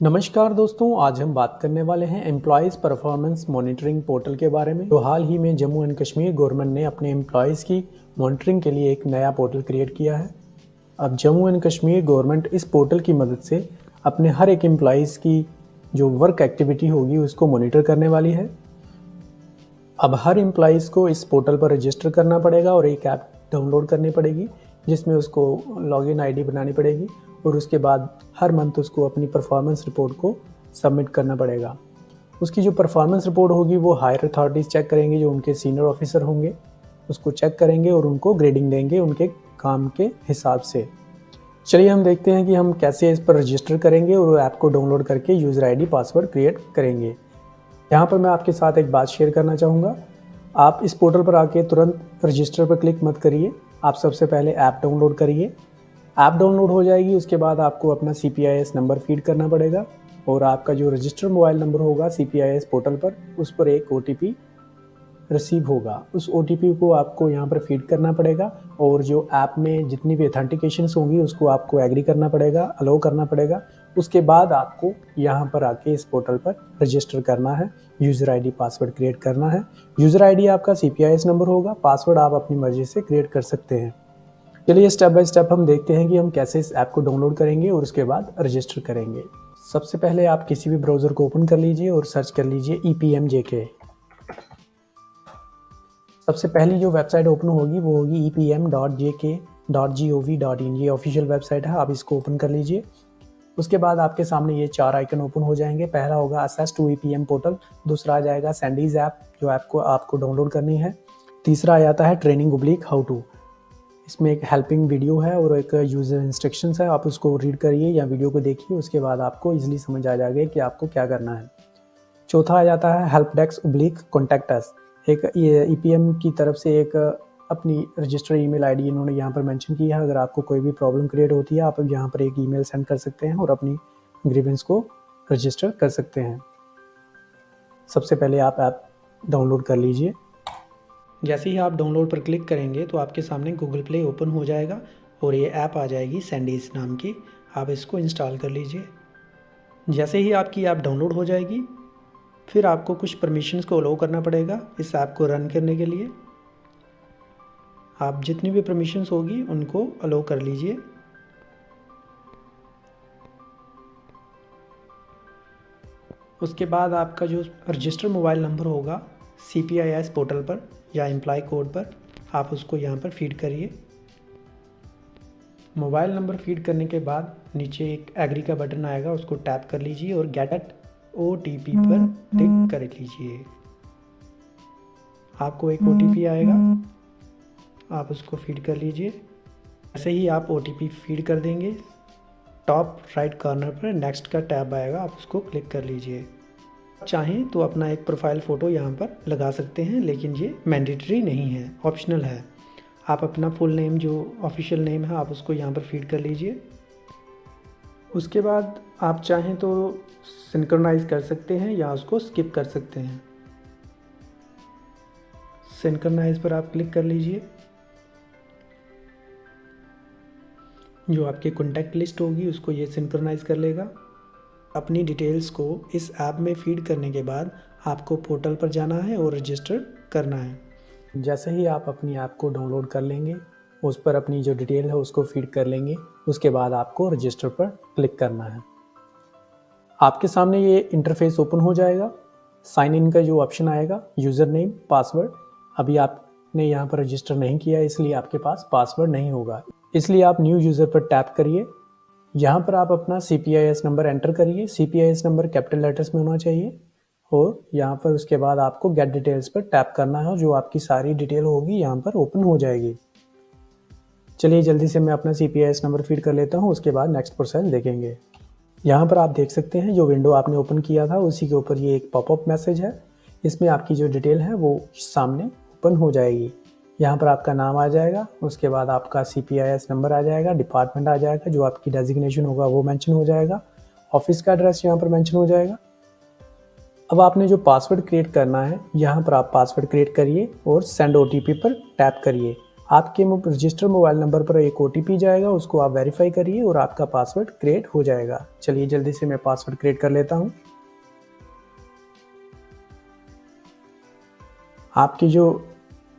नमस्कार दोस्तों, आज हम बात करने वाले हैं एम्प्लॉयज़ परफॉर्मेंस मॉनिटरिंग पोर्टल के बारे में। तो हाल ही में जम्मू एंड कश्मीर गवर्नमेंट ने अपने एम्प्लॉयज़ की मॉनिटरिंग के लिए एक नया पोर्टल क्रिएट किया है। अब जम्मू एंड कश्मीर गवर्नमेंट इस पोर्टल की मदद से अपने हर एक एम्प्लॉयज़ की जो वर्क एक्टिविटी होगी उसको मॉनिटर करने वाली है। अब हर एम्प्लॉयज़ को इस पोर्टल पर रजिस्टर करना पड़ेगा और एक ऐप डाउनलोड करनी पड़ेगी जिसमें उसको लॉगिन आईडी बनानी पड़ेगी और उसके बाद हर मंथ उसको अपनी परफॉर्मेंस रिपोर्ट को सबमिट करना पड़ेगा। उसकी जो परफॉर्मेंस रिपोर्ट होगी वो हायर अथॉरिटीज़ चेक करेंगे, जो उनके सीनियर ऑफिसर होंगे उसको चेक करेंगे और उनको ग्रेडिंग देंगे उनके काम के हिसाब से। चलिए हम देखते हैं कि हम कैसे इस पर रजिस्टर करेंगे और ऐप को डाउनलोड करके यूज़र आईडी पासवर्ड क्रिएट करेंगे। यहाँ पर मैं आपके साथ एक बात शेयर करना चाहूँगा। आप इस पोर्टल पर आके तुरंत रजिस्टर पर क्लिक मत करिए। आप सबसे पहले ऐप डाउनलोड करिए। ऐप डाउनलोड हो जाएगी, उसके बाद आपको अपना CPIS नंबर फीड करना पड़ेगा और आपका जो रजिस्टर्ड मोबाइल नंबर होगा CPIS पोर्टल पर, उस पर एक OTP रिसीव होगा। उस OTP को आपको यहाँ पर फीड करना पड़ेगा और जो ऐप में जितनी भी ऑथेंटिकेशंस होंगी उसको आपको एग्री करना पड़ेगा, अलाउ करना पड़ेगा। उसके बाद आपको यहाँ पर आके इस पोर्टल पर रजिस्टर करना है, यूज़र आईडी पासवर्ड क्रिएट करना है। यूज़र आईडी आपका CPIS नंबर होगा, पासवर्ड आप अपनी मर्जी से क्रिएट कर सकते हैं। चलिए स्टेप बाय स्टेप हम देखते हैं कि हम कैसे इस ऐप को डाउनलोड करेंगे और उसके बाद रजिस्टर करेंगे। सबसे पहले आप किसी भी ब्राउज़र को ओपन कर लीजिए और सर्च कर लीजिए EPMJK। सबसे पहली जो वेबसाइट ओपन होगी वो होगी epm.jk.gov.in। ये ऑफिशियल वेबसाइट है, आप इसको ओपन कर लीजिए। उसके बाद आपके सामने ये 4 आइकन ओपन हो जाएंगे। पहला होगा असेस टू EPM पोर्टल, दूसरा आ जाएगा सैंडीज ऐप जो ऐप को आपको डाउनलोड करनी है, तीसरा आ जाता है ट्रेनिंग ओब्लिक हाउ टू। इसमें एक हेल्पिंग वीडियो है और एक यूज़र इंस्ट्रक्शंस है, आप उसको रीड करिए या वीडियो को देखिए, उसके बाद आपको ईजिली समझ आ जाएगा कि आपको क्या करना है। चौथा आ जाता है help desk oblique contact us. एक EPM की तरफ से एक अपनी रजिस्टर ईमेल आईडी इन्होंने यहाँ पर मेंशन की है। अगर आपको कोई भी प्रॉब्लम क्रिएट होती है आप यहाँ पर एक ईमेल सेंड कर सकते हैं और अपनी ग्रीवेंस को रजिस्टर कर सकते हैं। सबसे पहले आप ऐप डाउनलोड कर लीजिए। जैसे ही आप डाउनलोड पर क्लिक करेंगे तो आपके सामने गूगल प्ले ओपन हो जाएगा और ये ऐप आ जाएगी सैंडीज नाम की। आप इसको इंस्टॉल कर लीजिए। जैसे ही आपकी ऐप डाउनलोड हो जाएगी फिर आपको कुछ परमिशंस को अलाउ करना पड़ेगा इस ऐप को रन करने के लिए। आप जितनी भी परमिशंस होगी उनको अलाउ कर लीजिए। उसके बाद आपका जो रजिस्टर मोबाइल नंबर होगा CPIS पोर्टल पर या एम्प्लॉय कोड पर, आप उसको यहाँ पर फीड करिए। मोबाइल नंबर फीड करने के बाद नीचे एक एग्री का बटन आएगा, उसको टैप कर लीजिए और गेट OTP पर टिक कर लीजिए। आपको एक OTP आएगा, आप उसको फीड कर लीजिए। ऐसे ही आप OTP फीड कर देंगे, टॉप राइट कॉर्नर पर नेक्स्ट का टैब आएगा, आप उसको क्लिक कर लीजिए। चाहें तो अपना एक प्रोफाइल फ़ोटो यहाँ पर लगा सकते हैं, लेकिन ये मैंडेटरी नहीं है, ऑप्शनल है। आप अपना फुल नेम जो ऑफिशियल नेम है आप उसको यहाँ पर फीड कर लीजिए। उसके बाद आप चाहें तो सिंक्रोनाइज़ कर सकते हैं या उसको स्किप कर सकते हैं। सिंक्रोनाइज़ पर आप क्लिक कर लीजिए। जो आपकी कॉन्टैक्ट लिस्ट होगी उसको ये सिंक्रोनाइज़ कर लेगा। अपनी डिटेल्स को इस ऐप में फीड करने के बाद आपको पोर्टल पर जाना है और रजिस्टर करना है। जैसे ही आप अपनी ऐप को डाउनलोड कर लेंगे, उस पर अपनी जो डिटेल है उसको फीड कर लेंगे, उसके बाद आपको रजिस्टर पर क्लिक करना है। आपके सामने ये इंटरफेस ओपन हो जाएगा। साइन इन का जो ऑप्शन आएगा, यूज़र नेम पासवर्ड, अभी आपने यहाँ पर रजिस्टर नहीं किया इसलिए आपके पास पासवर्ड नहीं होगा, इसलिए आप न्यू यूज़र पर टैप करिए। यहाँ पर आप अपना CPIS नंबर एंटर करिए। CPIS नंबर कैपिटल लेटर्स में होना चाहिए और यहाँ पर उसके बाद आपको गेट डिटेल्स पर टैप करना है और जो आपकी सारी डिटेल होगी यहाँ पर ओपन हो जाएगी। चलिए जल्दी से मैं अपना CPIS नंबर फीड कर लेता हूँ, उसके बाद नेक्स्ट प्रोसेस देखेंगे। यहाँ पर आप देख सकते हैं जो विंडो आपने ओपन किया था उसी के ऊपर ये एक पॉपअप मैसेज है। इसमें आपकी जो डिटेल है वो सामने ओपन हो जाएगी। यहाँ पर आपका नाम आ जाएगा, उसके बाद आपका CPIS नंबर आ जाएगा, डिपार्टमेंट आ जाएगा, जो आपकी डेजिग्नेशन होगा वो मेंशन हो जाएगा, ऑफिस का एड्रेस यहाँ पर मेंशन हो जाएगा। अब आपने जो पासवर्ड क्रिएट करना है यहाँ पर आप पासवर्ड क्रिएट करिए और सेंड OTP पर टैप करिए। आपके रजिस्टर मोबाइल नंबर पर एक OTP जाएगा, उसको आप वेरीफाई करिए और आपका पासवर्ड क्रिएट हो जाएगा। चलिए जल्दी से मैं पासवर्ड क्रिएट कर लेता हूँ। आपकी जो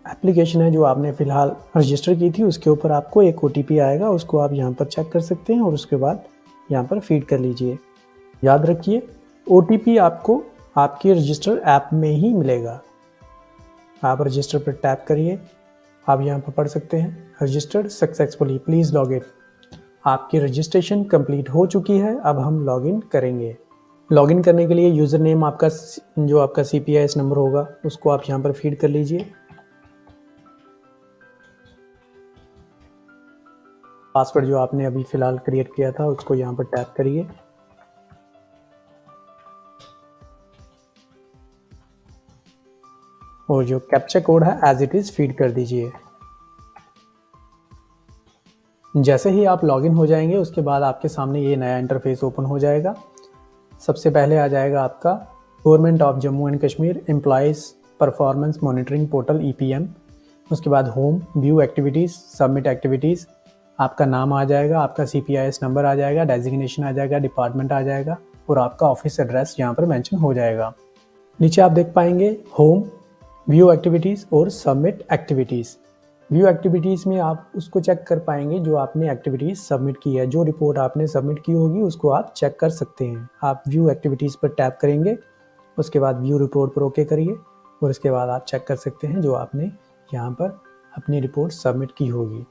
एप्लीकेशन है जो आपने फ़िलहाल रजिस्टर की थी उसके ऊपर आपको एक OTP आएगा, उसको आप यहाँ पर चेक कर सकते हैं और उसके बाद यहाँ पर फीड कर लीजिए। याद रखिए OTP आपको आपके रजिस्टर ऐप में ही मिलेगा। आप रजिस्टर पर टैप करिए, आप यहाँ पर पढ़ सकते हैं registered successfully, please log in. आपकी रजिस्ट्रेशन कंप्लीट हो चुकी है, अब हम लॉगिन करेंगे। लॉगिन करने के लिए यूज़र नेम आपका जो आपका CPIS नंबर होगा उसको आप यहाँ पर फीड कर लीजिए। पासवर्ड जो आपने अभी फ़िलहाल क्रिएट किया था उसको यहाँ पर टैप करिए। और जो कैप्चा कोड है एज इट इज़ फीड कर दीजिए। जैसे ही आप लॉगिन हो जाएंगे उसके बाद आपके सामने ये नया इंटरफेस ओपन हो जाएगा। सबसे पहले आ जाएगा आपका government of Jammu and Kashmir employees performance monitoring portal EPM। उसके बाद home, view activities, submit activities, आपका नाम आ जाएगा, आपका CPIS नंबर आ जाएगा, डेजिग्नेशन आ जाएगा, डिपार्टमेंट आ जाएगा और आपका ऑफिस एड्रेस यहाँ पर मेंशन हो जाएगा। नीचे आप देख पाएंगे होम, व्यू एक्टिविटीज़ और सबमिट एक्टिविटीज़। व्यू एक्टिविटीज़ में आप उसको चेक कर पाएंगे जो आपने एक्टिविटीज़ सबमिट की है, जो रिपोर्ट आपने सबमिट की होगी उसको आप चेक कर सकते हैं। आप व्यू एक्टिविटीज़ पर टैप करेंगे, उसके बाद व्यू रिपोर्ट पर ओके करिए और उसके बाद आप चेक कर सकते हैं जो आपने यहाँ पर अपनी रिपोर्ट सबमिट की होगी।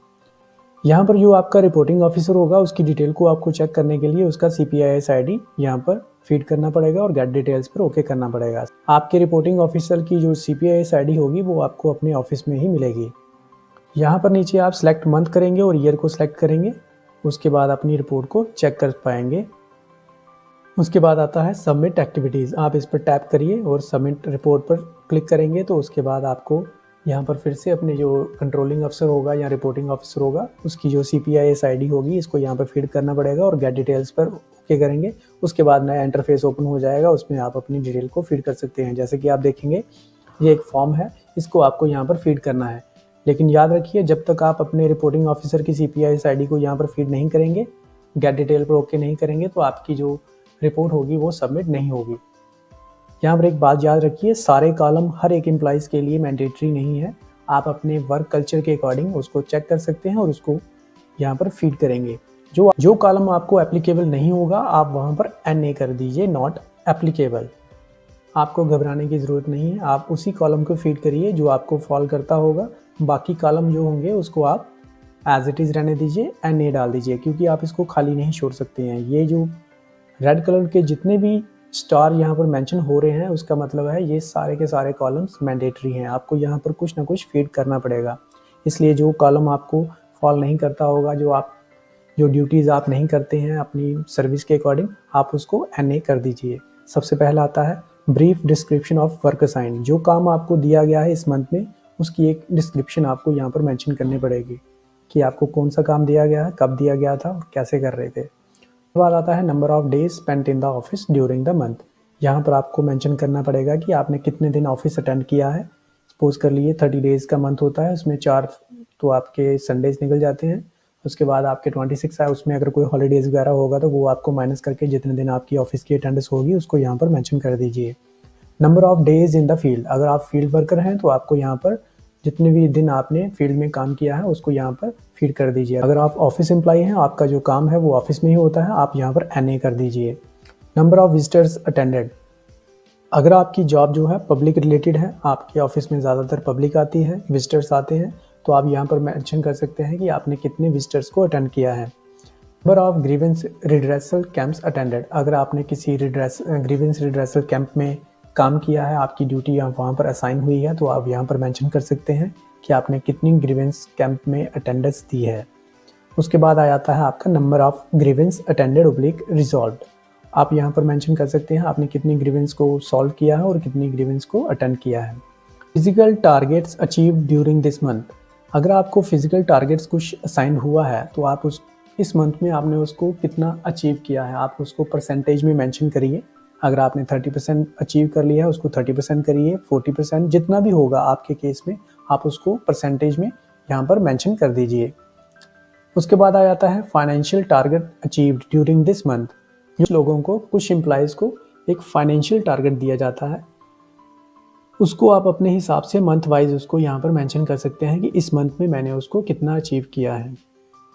यहाँ पर जो आपका रिपोर्टिंग ऑफिसर होगा उसकी डिटेल को आपको चेक करने के लिए उसका CPIS ID यहाँ पर फीड करना पड़ेगा और गेट डिटेल्स पर ओके करना पड़ेगा। आपके रिपोर्टिंग ऑफिसर की जो CPIS ID होगी वो आपको अपने ऑफिस में ही मिलेगी। यहाँ पर नीचे आप सेलेक्ट मंथ करेंगे और ईयर को सिलेक्ट करेंगे, उसके बाद अपनी रिपोर्ट को चेक कर पाएंगे। उसके बाद आता है सबमिट एक्टिविटीज़, आप इस पर टैप करिए और सबमिट रिपोर्ट पर क्लिक करेंगे तो उसके बाद आपको यहाँ पर फिर से अपने जो कंट्रोलिंग अफसर होगा या रिपोर्टिंग ऑफिसर होगा उसकी जो CPIS ID होगी इसको यहाँ पर फीड करना पड़ेगा और गेट डिटेल्स पर ओके करेंगे। उसके बाद नया इंटरफेस ओपन हो जाएगा, उसमें आप अपनी डिटेल को फीड कर सकते हैं। जैसे कि आप देखेंगे ये एक फॉर्म है, इसको आपको यहाँ पर फीड करना है, लेकिन याद रखिए जब तक आप अपने रिपोर्टिंग ऑफिसर की CPIS ID को यहाँ पर फीड नहीं करेंगे, गेट डिटेल पर ओके नहीं करेंगे तो आपकी जो रिपोर्ट होगी वो सबमिट नहीं होगी। यहाँ पर एक बात याद रखिए, सारे कॉलम हर एक एम्प्लॉइज़ के लिए मैंडेटरी नहीं है। आप अपने वर्क कल्चर के अकॉर्डिंग उसको चेक कर सकते हैं और उसको यहाँ पर फीड करेंगे। जो कॉलम आपको एप्लीकेबल नहीं होगा आप वहाँ पर NA कर दीजिए, नॉट एप्लीकेबल। आपको घबराने की ज़रूरत नहीं है, आप उसी कॉलम को फीड करिए जो आपको फॉल करता होगा। बाकी कॉलम जो होंगे उसको आप एज इट इज़ रहने दीजिए, NA डाल दीजिए, क्योंकि आप इसको खाली नहीं छोड़ सकते हैं। ये जो रेड कलर के जितने भी स्टार यहाँ पर मेंशन हो रहे हैं उसका मतलब है ये सारे के सारे कॉलम्स मैंडेटरी हैं, आपको यहाँ पर कुछ ना कुछ फीड करना पड़ेगा। इसलिए जो कॉलम आपको फॉल नहीं करता होगा, जो ड्यूटीज़ आप नहीं करते हैं अपनी सर्विस के अकॉर्डिंग, आप उसको NA कर दीजिए। सबसे पहला आता है brief description of work assign. जो काम आपको दिया गया है इस मंथ में उसकी एक डिस्क्रिप्शन आपको यहाँ पर मेंशन करनी पड़ेगी कि आपको कौन सा काम दिया गया है, कब दिया गया था और कैसे कर रहे थे। बाद आता है number of days spent in the office during the month. यहाँ पर आपको मेंशन करना पड़ेगा कि आपने कितने दिन ऑफिस अटेंड किया है। सपोज कर लिए 30 डेज़ का मंथ होता है, उसमें 4 तो आपके संडेज निकल जाते हैं। उसके बाद आपके 26 है, उसमें अगर कोई हॉलीडेज़ वगैरह होगा तो वो आपको माइनस करके जितने दिन आपकी ऑफिस की अटेंडेंस होगी उसको यहाँ पर मेंशन कर दीजिए। Number of days in the field, अगर आप फील्ड वर्कर हैं तो आपको यहाँ पर जितने भी दिन आपने फील्ड में काम किया है उसको यहाँ पर फीड कर दीजिए। अगर आप ऑफिस एम्प्लॉई हैं, आपका जो काम है वो ऑफिस में ही होता है, आप यहाँ पर NA कर दीजिए। नंबर ऑफ विजिटर्स अटेंडेड, अगर आपकी जॉब जो है पब्लिक रिलेटेड है, आपके ऑफिस में ज़्यादातर पब्लिक आती है, विजिटर्स आते हैं, तो आप यहाँ पर मेंशन कर सकते हैं कि आपने कितने विजिटर्स को अटेंड किया है। Number of grievance redressal camps attended, अगर आपने किसी ग्रीवेंस रिड्रेसल कैंप में काम किया है, आपकी ड्यूटी वहाँ पर असाइन हुई है, तो आप यहाँ पर मेंशन कर सकते हैं कि आपने कितनी ग्रीवेंस कैंप में अटेंडेंस दी है। उसके बाद आ जाता है आपका number of grievance attended oblique resolved, आप यहाँ पर मेंशन कर सकते हैं आपने कितनी ग्रीवेंस को सॉल्व किया है और कितनी ग्रीवेंस को अटेंड किया है। Physical targets achieve during this month, अगर आपको फिजिकल टारगेट्स कुछ असाइन हुआ है तो आप इस मंथ में आपने उसको कितना अचीव किया है, आप उसको परसेंटेज में मेंशन करिए। अगर आपने 30% अचीव कर लिया है उसको 30% करिए, 40%, जितना भी होगा आपके केस में आप उसको परसेंटेज में यहाँ पर मेंशन कर दीजिए। उसके बाद आ जाता है financial target achieved during this month. कुछ लोगों को, कुछ एम्प्लॉयज़ को एक फाइनेंशियल टारगेट दिया जाता है, उसको आप अपने हिसाब से मंथ वाइज उसको यहाँ पर मेंशन कर सकते हैं कि इस मंथ में मैंने उसको कितना अचीव किया है।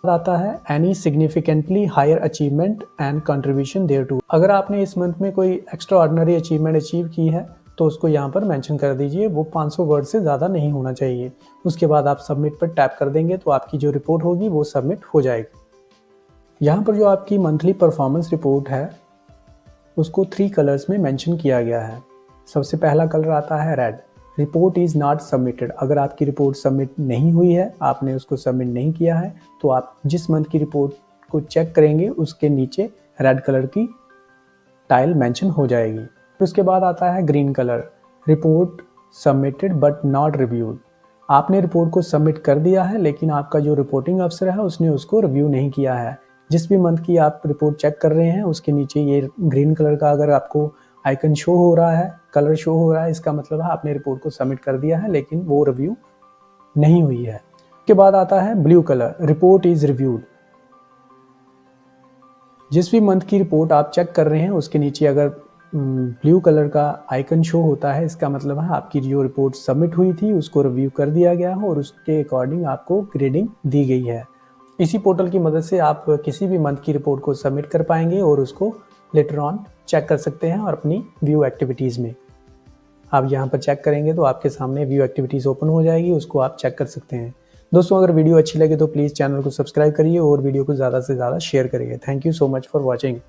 आता है any significantly higher achievement and contribution there to. अगर आपने इस मंथ में कोई एक्स्ट्रा ऑर्डिनरी अचीवमेंट अचीव की है तो उसको यहाँ पर मेंशन कर दीजिए। वो 500 वर्ड से ज़्यादा नहीं होना चाहिए। उसके बाद आप सबमिट पर टैप कर देंगे तो आपकी जो रिपोर्ट होगी वो सबमिट हो जाएगी। यहाँ पर जो आपकी मंथली परफॉर्मेंस रिपोर्ट है उसको 3 कलर्स में मेंशन किया गया है। सबसे पहला कलर आता है red, report is not submitted. अगर आपकी रिपोर्ट सबमिट नहीं हुई है, आपने उसको सबमिट नहीं किया है, तो आप जिस मंथ की रिपोर्ट को चेक करेंगे उसके नीचे रेड कलर की टाइल मेंशन हो जाएगी। उसके बाद आता है green colour, report submitted but not reviewed. आपने रिपोर्ट को सबमिट कर दिया है लेकिन आपका जो रिपोर्टिंग अफसर है उसने उसको रिव्यू नहीं किया है। जिस भी मंथ की आप रिपोर्ट चेक कर रहे हैं उसके नीचे ये ग्रीन कलर का अगर आपको आइकन शो हो रहा है, कलर शो हो रहा है, इसका मतलब है आपने रिपोर्ट को सबमिट कर दिया है लेकिन वो रिव्यू नहीं हुई है। उसके बाद आता है blue colour, report is reviewed. जिस भी मंथ की रिपोर्ट आप चेक कर रहे हैं उसके नीचे अगर ब्लू कलर का आइकन शो होता है, इसका मतलब है आपकी जो रिपोर्ट सबमिट हुई थी उसको रिव्यू कर दिया गया है और उसके अकॉर्डिंग आपको ग्रेडिंग दी गई है। इसी पोर्टल की मदद से आप किसी भी मंथ की रिपोर्ट को सबमिट कर पाएंगे और उसको लेटर ऑन चेक कर सकते हैं और अपनी व्यू एक्टिविटीज़ में आप यहाँ पर चेक करेंगे तो आपके सामने व्यू एक्टिविटीज़ ओपन हो जाएगी, उसको आप चेक कर सकते हैं। दोस्तों, अगर वीडियो अच्छी लगे तो प्लीज़ चैनल को सब्सक्राइब करिए और वीडियो को ज़्यादा से ज़्यादा शेयर करिए। Thank you so much for watching.